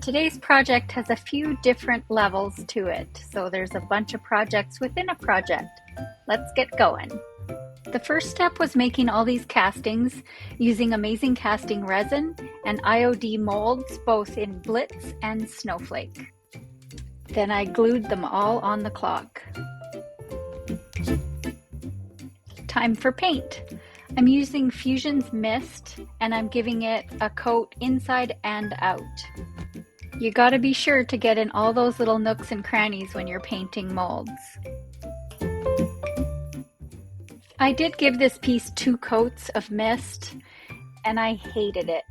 Today's project has a few different levels to it, so there's a bunch of projects within a project. Let's get going. The first step was making all these castings using amazing casting resin and IOD molds both in Blitz and Snowflake. Then I glued them all on the clock. Time for paint. I'm using Fusion's Mist and I'm giving it a coat inside and out. You gotta be sure to get in all those little nooks and crannies when you're painting molds. I did give this piece 2 coats of mist and I hated it.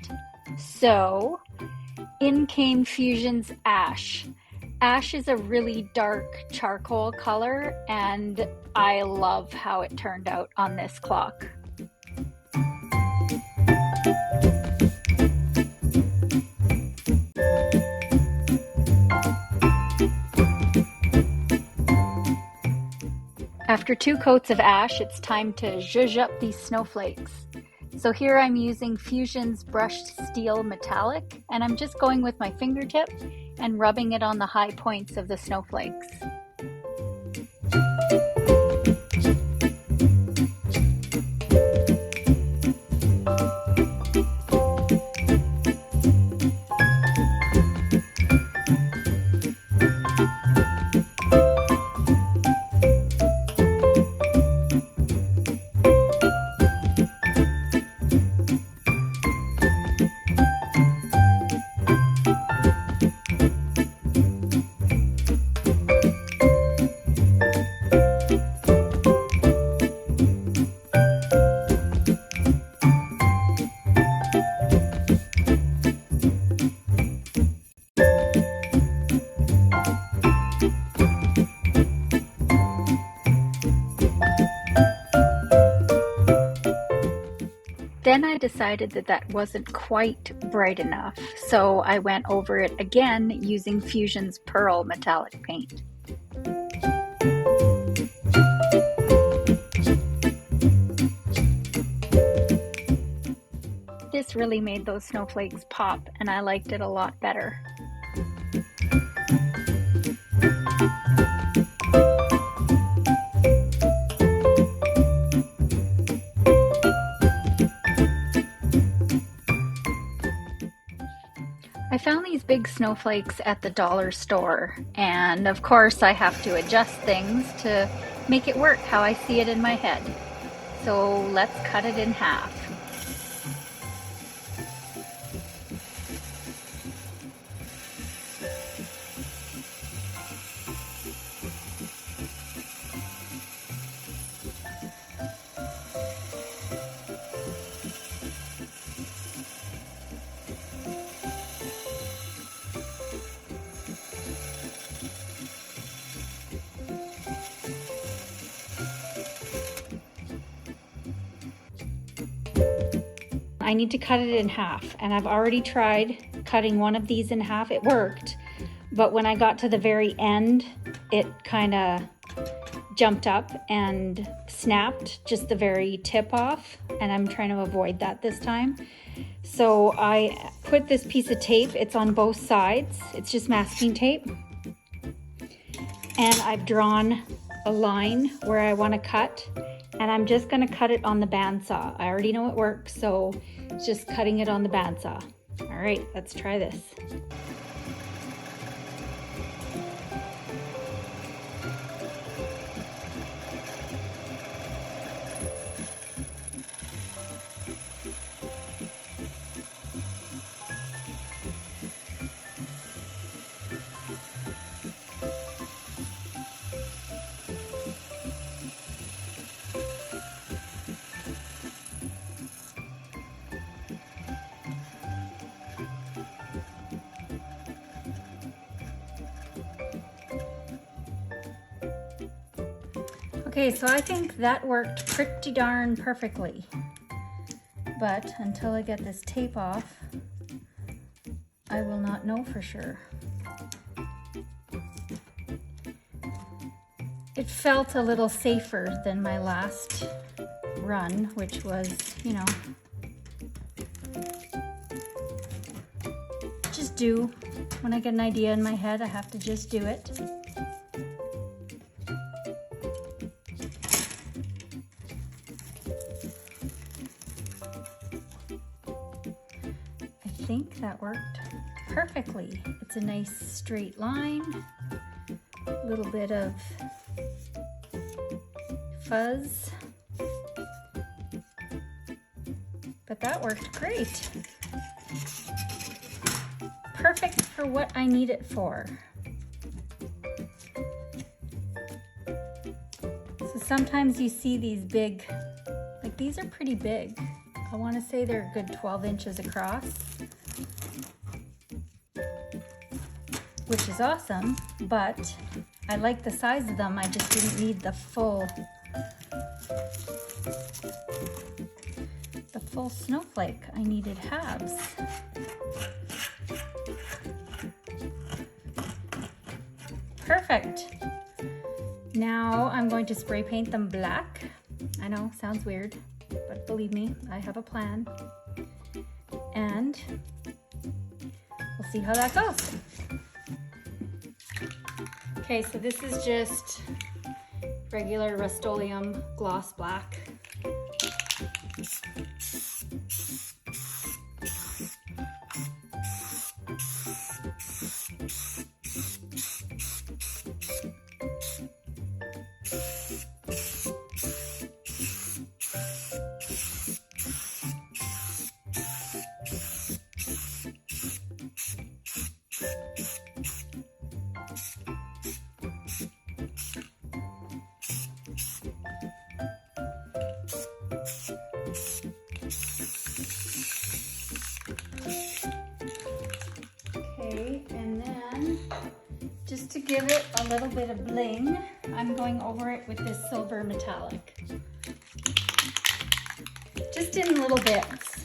So in came Fusion's Ash. Ash is a really dark charcoal color and I love how it turned out on this clock. After 2 coats of ash, it's time to zhuzh up these snowflakes. So here I'm using Fusion's brushed steel metallic, and I'm just going with my fingertip and rubbing it on the high points of the snowflakes. Then I decided that wasn't quite bright enough, so I went over it again using Fusion's Pearl metallic paint. This really made those snowflakes pop, and I liked it a lot better. I found these big snowflakes at the dollar store, and of course I have to adjust things to make it work how I see it in my head. So let's cut it in half. I need to cut it in half, and I've already tried cutting one of these in half. It worked, but when I got to the very end, it kind of jumped up and snapped just the very tip off, and I'm trying to avoid that this time. So I put this piece of tape, it's on both sides, it's just masking tape, and I've drawn a line where I want to cut, and I'm just going to cut it on the bandsaw. I already know it works, so it's just cutting it on the bandsaw. All right, let's try this. Okay, so I think that worked pretty darn perfectly. But until I get this tape off, I will not know for sure. It felt a little safer than my last run, which was, just do When I get an idea in my head, I have to just do it. I think that worked perfectly. It's a nice straight line, a little bit of fuzz, but that worked great. Perfect for what I need it for. So sometimes you see these big, like these are pretty big. I want to say they're a good 12 inches across, which is awesome, but I like the size of them. I just didn't need the full snowflake. I needed halves. Perfect. Now I'm going to spray paint them black. I know, sounds weird, but believe me, I have a plan. And we'll see how that goes. Okay, so this is just regular Rust-Oleum gloss black. And then just to give it a little bit of bling, I'm going over it with this silver metallic. Just in little bits.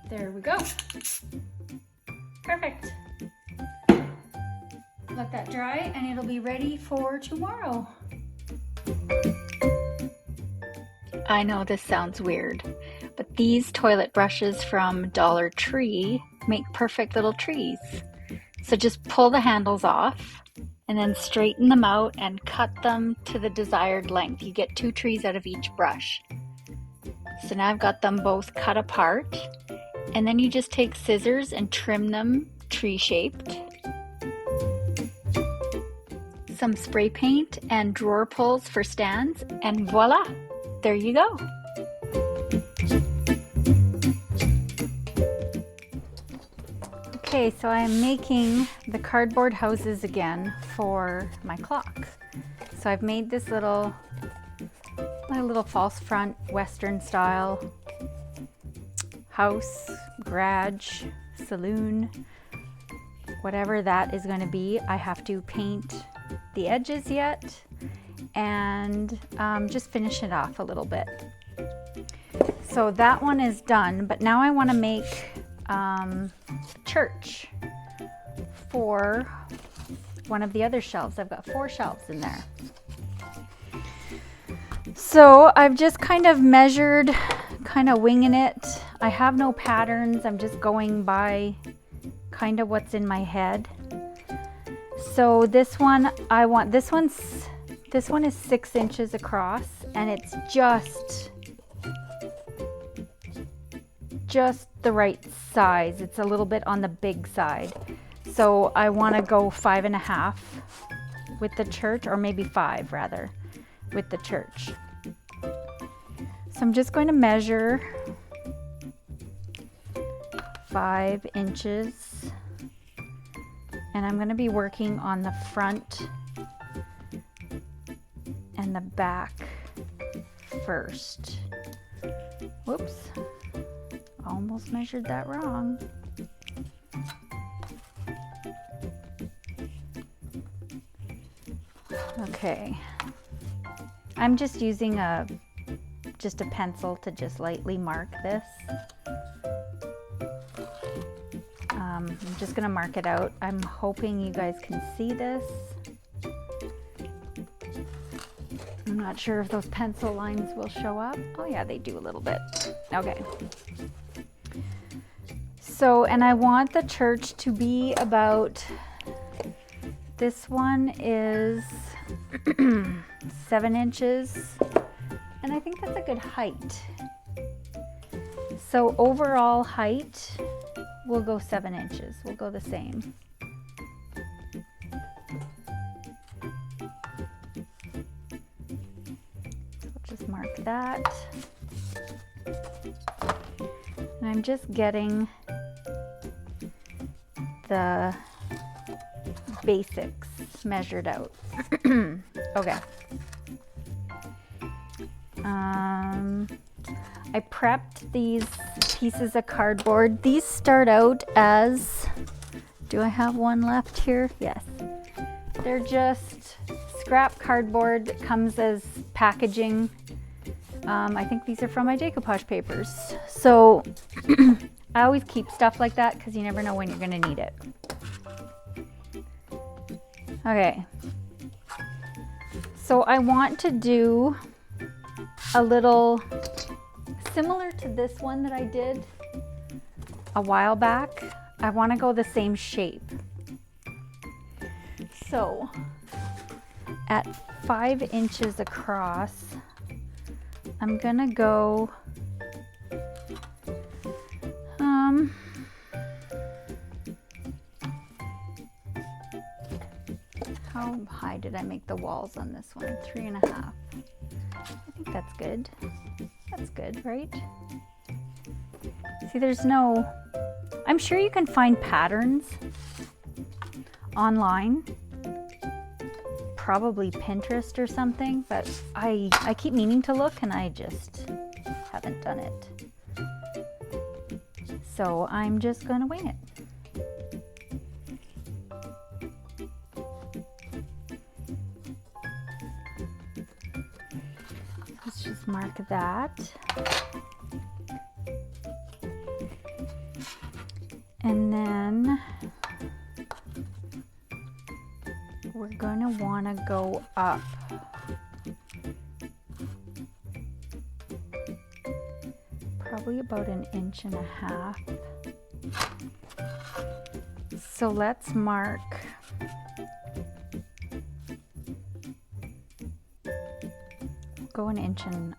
There we go. Perfect. Let that dry and it'll be ready for tomorrow. I know this sounds weird, but these toilet brushes from Dollar Tree make perfect little trees. So just pull the handles off and then straighten them out and cut them to the desired length. You get 2 trees out of each brush. So now I've got them both cut apart, and then you just take scissors and trim them tree shaped. Some spray paint and drawer pulls for stands, and voila, there you go. Okay, so I'm making the cardboard houses again for my clock. So I've made this little false front Western style house, garage, saloon, whatever that is going to be. I have to paint the edges yet and just finish it off a little bit. So that one is done, but now I want to make church for one of the other shelves. I've got 4 shelves in there. So I've just kind of measured, kind of winging it. I have no patterns. I'm just going by kind of what's in my head. So this one, this one is 6 inches across, and it's just the right size. It's a little bit on the big side. So I want to go 5.5 with the church, or maybe 5 rather, with the church. So I'm just going to measure 5 inches, and I'm going to be working on the front and the back first. Whoops, almost measured that wrong. Okay, I'm just using just a pencil to just lightly mark this. I'm just gonna mark it out. I'm hoping you guys can see this. I'm not sure if those pencil lines will show up. Oh yeah, they do a little bit. Okay. So, and I want the church to be about, this one is 7 inches, and I think that's a good height. So overall height, we'll go 7 inches. We'll go the same. Just mark that. And I'm just getting the basics measured out. Okay. I prepped these pieces of cardboard. These start out as, do I have one left here? Yes. They're just scrap cardboard that comes as packaging. I think these are from my decoupage papers. So I always keep stuff like that because you never know when you're going to need it. Okay. So I want to do a little similar to this one that I did a while back. I want to go the same shape. So at 5 inches across, I'm gonna go how high did I make the walls on this one? 3.5. I think that's good. That's good, right? See, there's no, I'm sure you can find patterns online, probably Pinterest or something, but I keep meaning to look and I just haven't done it. So I'm just gonna wing it. Let's just mark that. And then we're gonna wanna go up probably about 1.5 inches. So let's mark go 1.25 inches.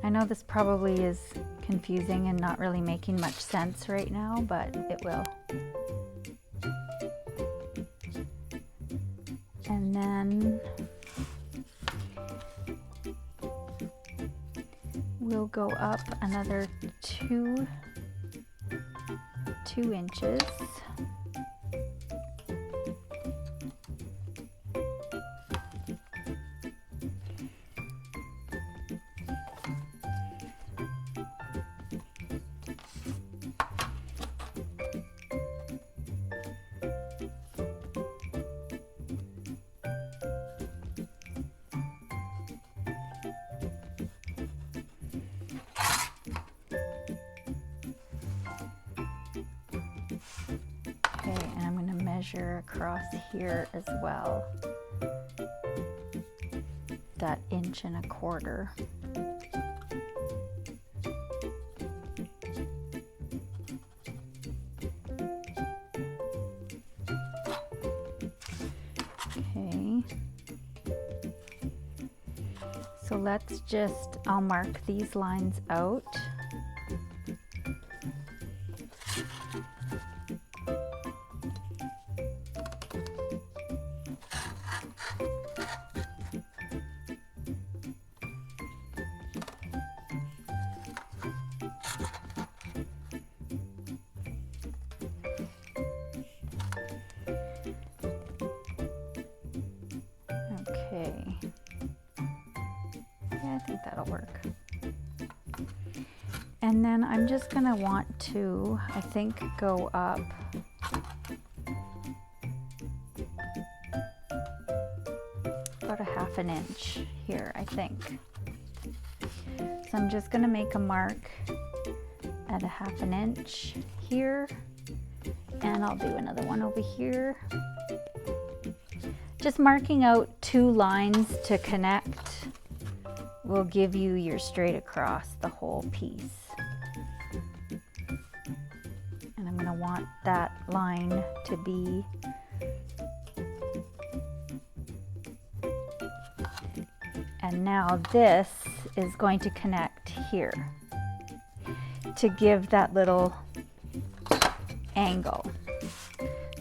I know this probably is confusing and not really making much sense right now, but it will. And then we'll go up another 2 inches. Measure across here as well, that 1.25 inches. Okay, so let's just, I'll mark these lines out. Okay, yeah, I think that'll work. And then I'm just gonna want to, I think, go up about 1/2 inch here, I think. So I'm just going to make a mark at a 1/2 inch here, and I'll do another one over here. Just marking out 2 lines to connect will give you your straight across the whole piece. And I'm going to want that line to be and now this is going to connect here to give that little angle.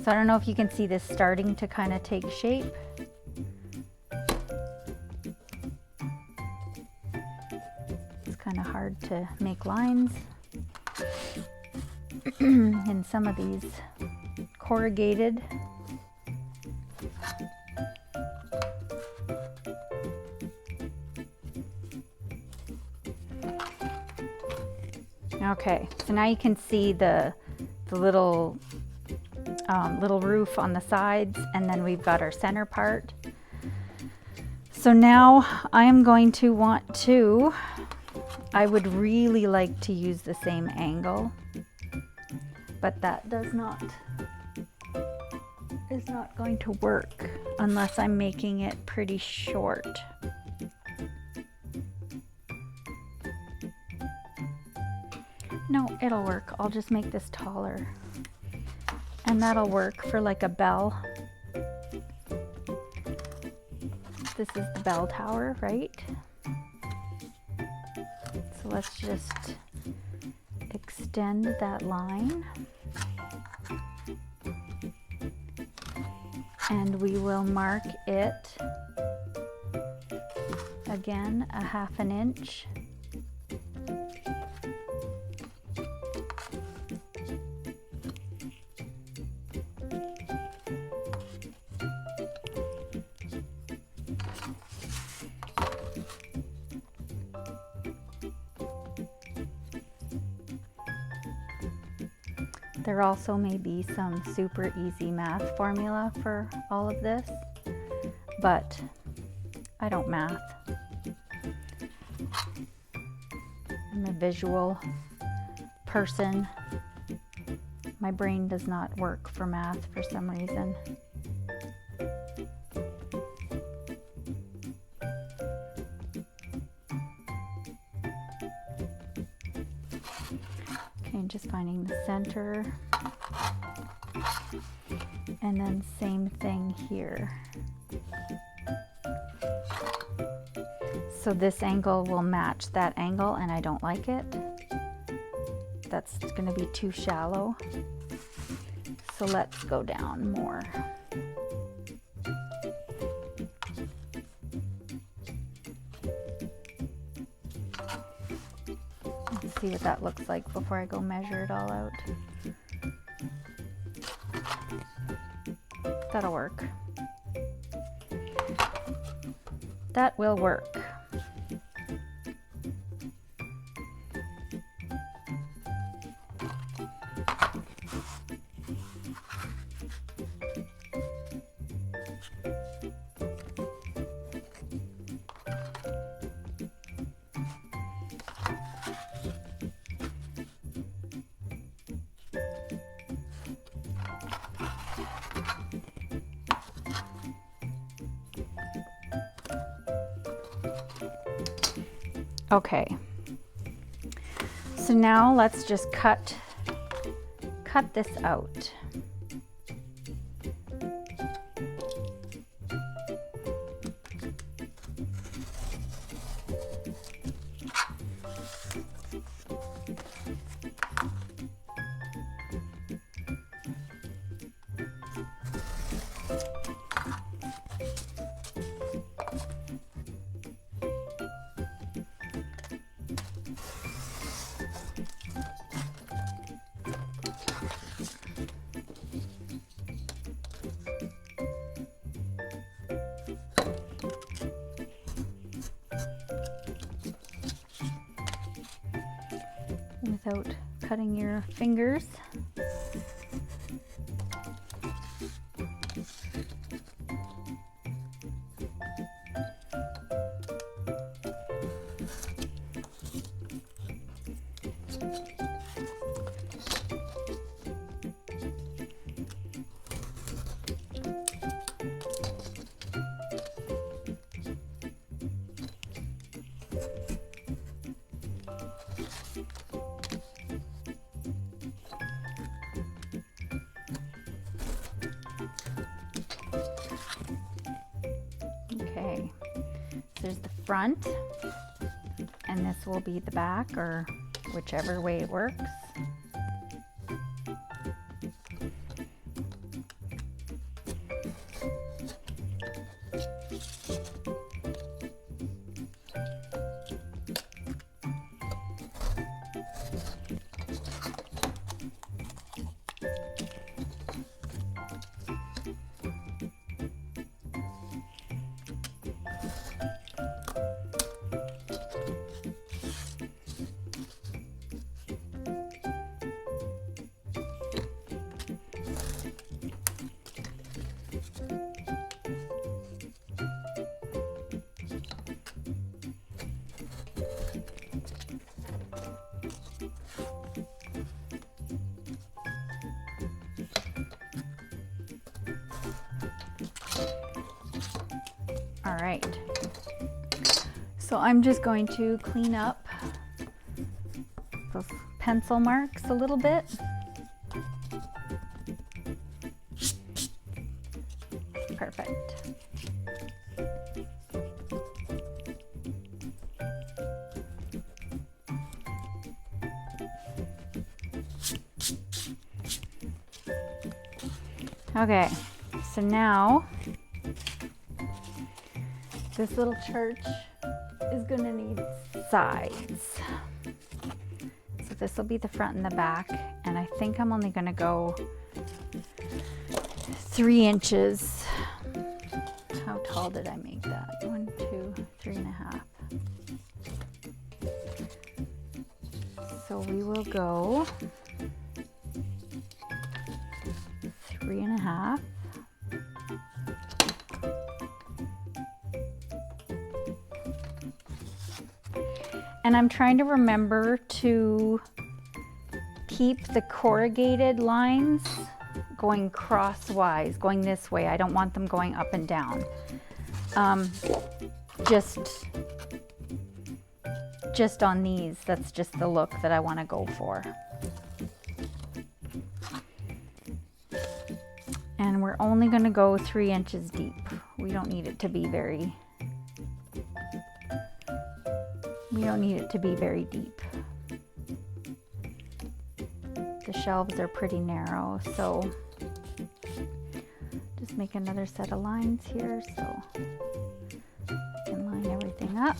So I don't know if you can see this starting to kind of take shape. It's kind of hard to make lines. And some of these corrugated. Okay, so now you can see the little roof on the sides, and then we've got our center part. So now I am going to want to, I would really like to use the same angle, but that is not going to work unless I'm making it pretty short. No, it'll work. I'll just make this taller. And that'll work for like a bell. This is the bell tower, right? So let's just extend that line. And we will mark it again a 1/2 inch. There also may be some super easy math formula for all of this, but I don't math. I'm a visual person. My brain does not work for math for some reason. Okay, just finding the center. And then same thing here. So this angle will match that angle, and I don't like it. That's going to be too shallow. So let's go down more. Let's see what that looks like before I go measure it all out. That'll work. That will work. Okay, so now let's just cut this out. Without cutting your fingers. front, and this will be the back, or whichever way it works. All right, so I'm just going to clean up those pencil marks a little bit. Perfect. Okay, so now this little church is going to need sides. So this will be the front and the back, and I think I'm only going to go 3 inches. How tall did I make that? 1, 2, 3.5. So we will go 3.5. And I'm trying to remember to keep the corrugated lines going crosswise, going this way. I don't want them going up and down. Just on these, that's just the look that I want to go for. And we're only going to go 3 inches deep. We don't need it to be very deep. The shelves are pretty narrow, so just make another set of lines here so I can line everything up.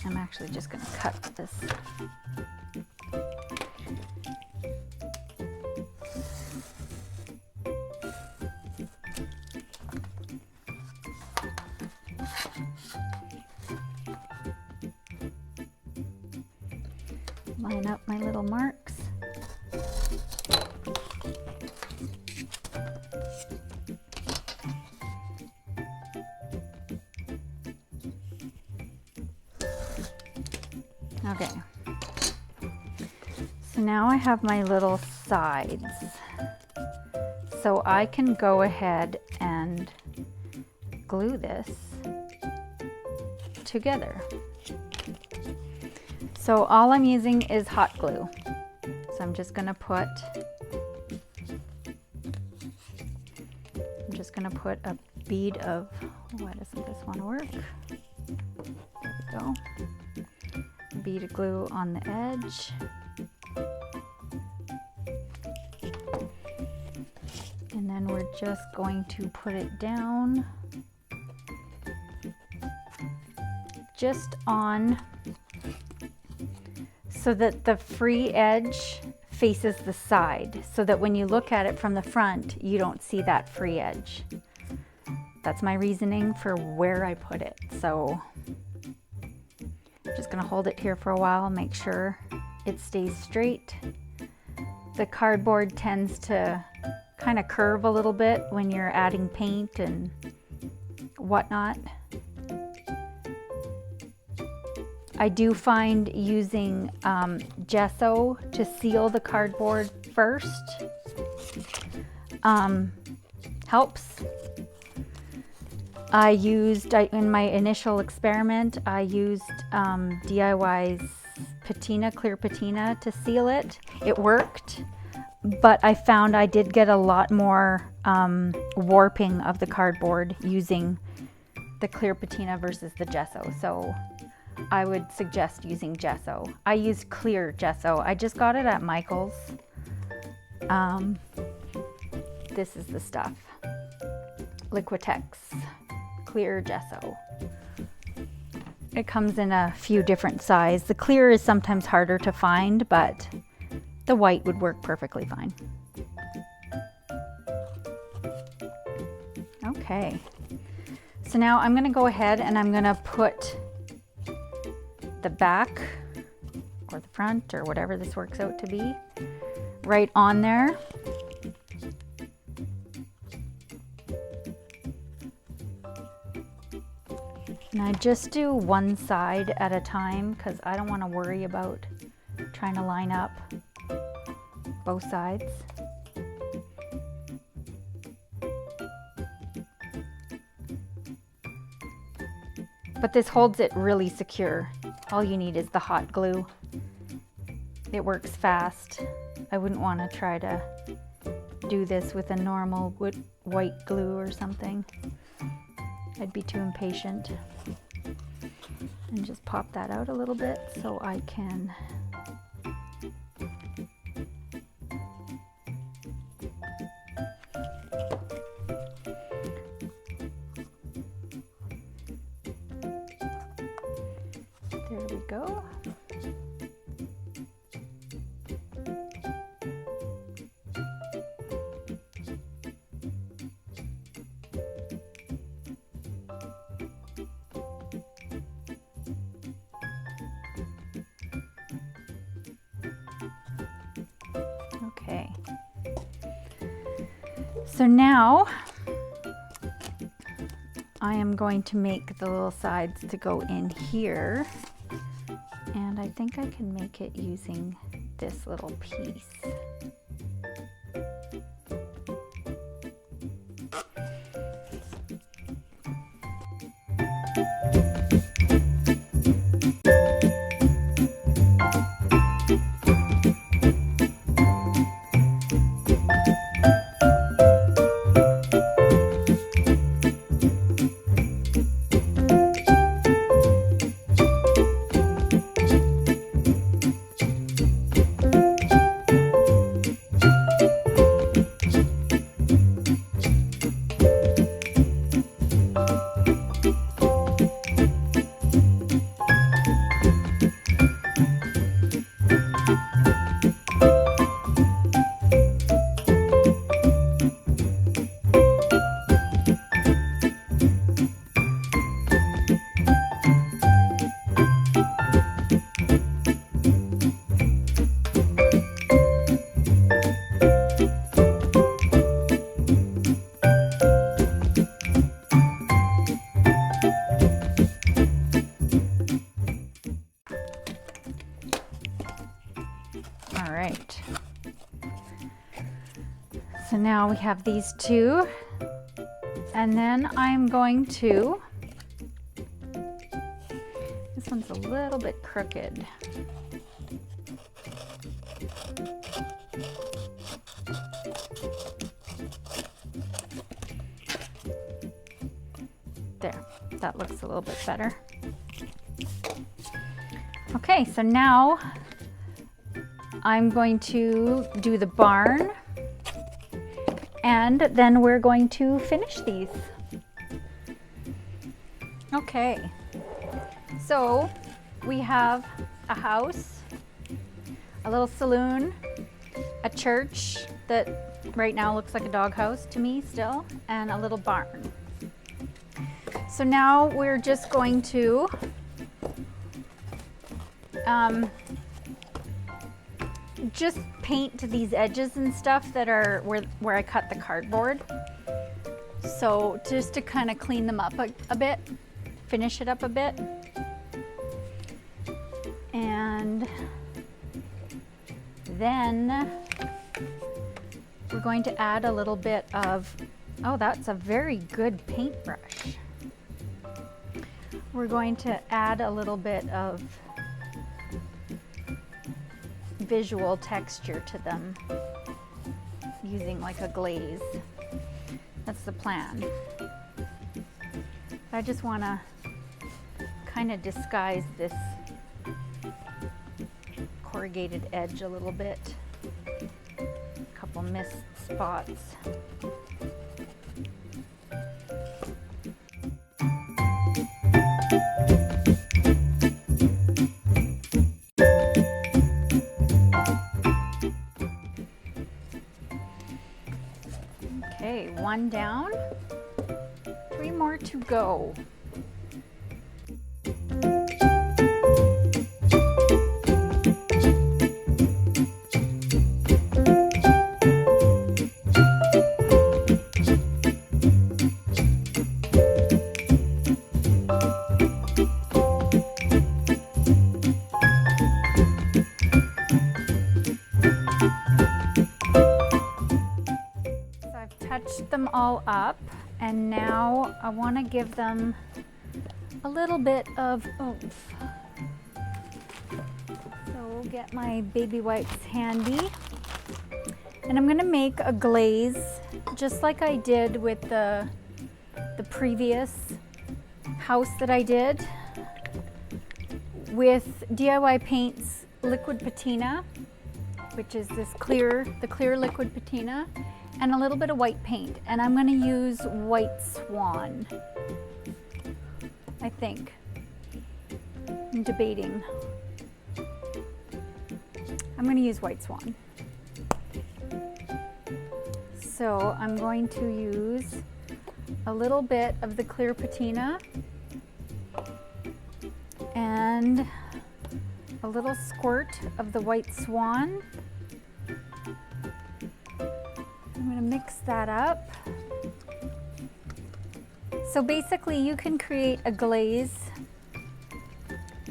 I'm actually just going to cut this. Line up my little marks. Okay, so now I have my little sides, so I can go ahead and glue this together. So all I'm using is hot glue. So I'm just gonna put a bead of, why doesn't this one work? There we go. A bead of glue on the edge. And then we're just going to put it down just on, so that the free edge faces the side, so that when you look at it from the front, you don't see that free edge. That's my reasoning for where I put it. So I'm just gonna hold it here for a while, make sure it stays straight. The cardboard tends to kind of curve a little bit when you're adding paint and whatnot. I do find using gesso to seal the cardboard first helps. In my initial experiment, I used DIY's patina, clear patina, to seal it. It worked, but I found I did get a lot more warping of the cardboard using the clear patina versus the gesso. So I would suggest using gesso. I use clear gesso. I just got it at Michael's. This is the stuff. Liquitex clear gesso. It comes in a few different sizes. The clear is sometimes harder to find, but the white would work perfectly fine. Okay, so now I'm gonna go ahead and I'm gonna put the back or the front or whatever this works out to be right on there. And I just do one side at a time because I don't want to worry about trying to line up both sides. But this holds it really secure. All you need is the hot glue. It works fast. I wouldn't want to try to do this with a normal white glue or something. I'd be too impatient. And just pop that out a little bit so I can there we go. Okay, so now I am going to make the little sides to go in here, and I think I can make it using this little piece. All right, so now we have these two, and then I'm going to, this one's a little bit crooked. There, that looks a little bit better. Okay, so now I'm going to do the barn, and then we're going to finish these. Okay, so we have a house, a little saloon, a church that right now looks like a doghouse to me still, and a little barn. So now we're just going to just paint these edges and stuff that are where I cut the cardboard. So just to kind of clean them up a bit, finish it up a bit. And then we're going to add a little bit of, oh, that's a very good paintbrush. We're going to add a little bit of visual texture to them. using like a glaze. That's the plan. I just want to kind of disguise this corrugated edge a little bit. A couple missed spots. Okay, one down, 3 more to go. Touched them all up, and now I want to give them a little bit of oomph. So we'll get my baby wipes handy, and I'm going to make a glaze just like I did with the previous house that I did with DIY Paints liquid patina, which is the clear liquid patina, and a little bit of white paint. And I'm going to use White Swan, I think. I'm debating. I'm going to use White Swan. So I'm going to use a little bit of the clear patina and a little squirt of the White Swan. I'm going to mix that up. So basically you can create a glaze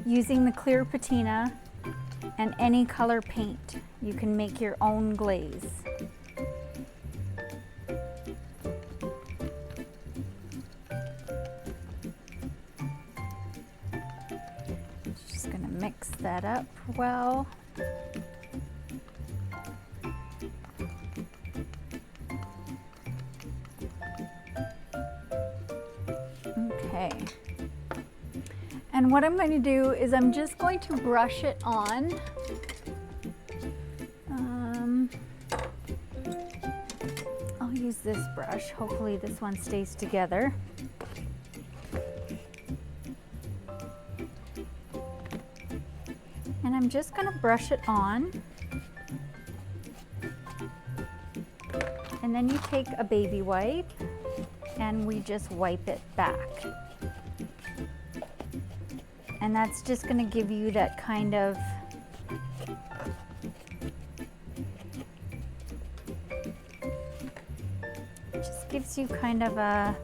using the clear patina and any color paint. You can make your own glaze. Just going to mix that up well. Okay, and what I'm going to do is I'm just going to brush it on. I'll use this brush. Hopefully this one stays together. And I'm just going to brush it on. And then you take a baby wipe and we just wipe it back. And that's just going to give you that kind of just gives you kind of a,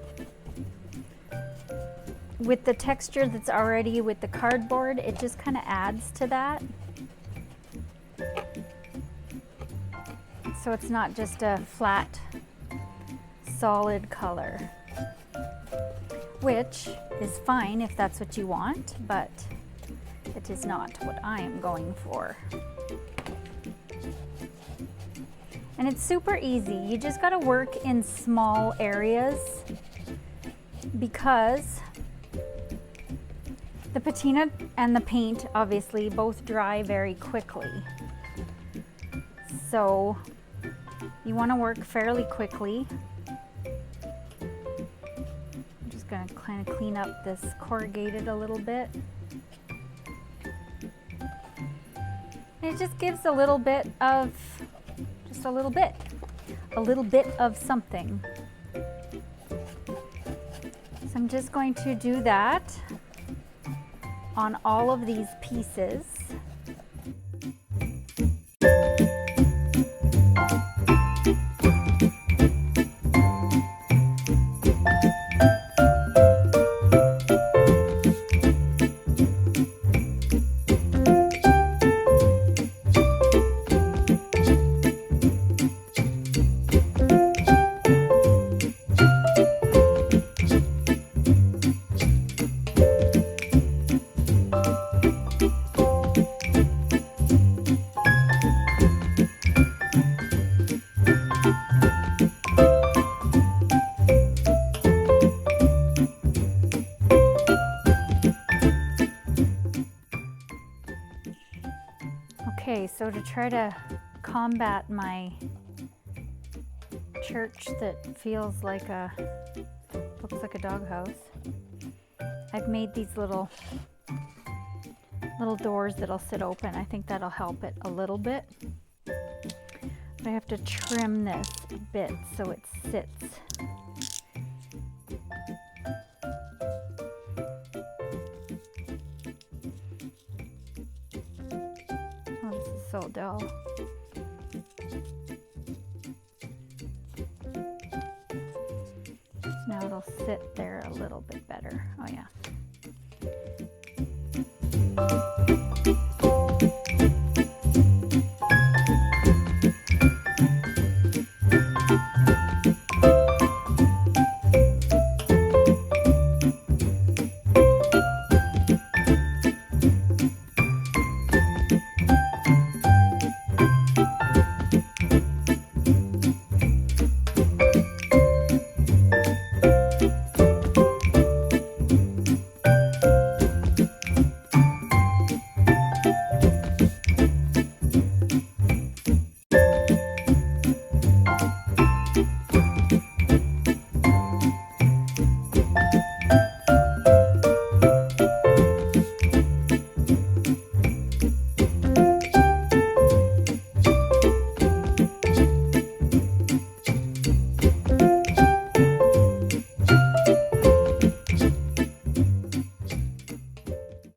with the texture that's already with the cardboard, it just kind of adds to that. So it's not just a flat solid color, which is fine if that's what you want, but it is not what I am going for. And it's super easy. You just got to work in small areas because the patina and the paint obviously both dry very quickly. So you want to work fairly quickly. Going to kind of clean up this corrugated a little bit. And it just gives a little bit of, just a little bit of something. So I'm just going to do that on all of these pieces. So to try to combat my church that feels like looks like a doghouse, I've made these little doors that'll sit open. I think that'll help it a little bit. But I have to trim this bit so it sits. Oh, this is so dull. Now it'll sit there a little bit better. Oh yeah.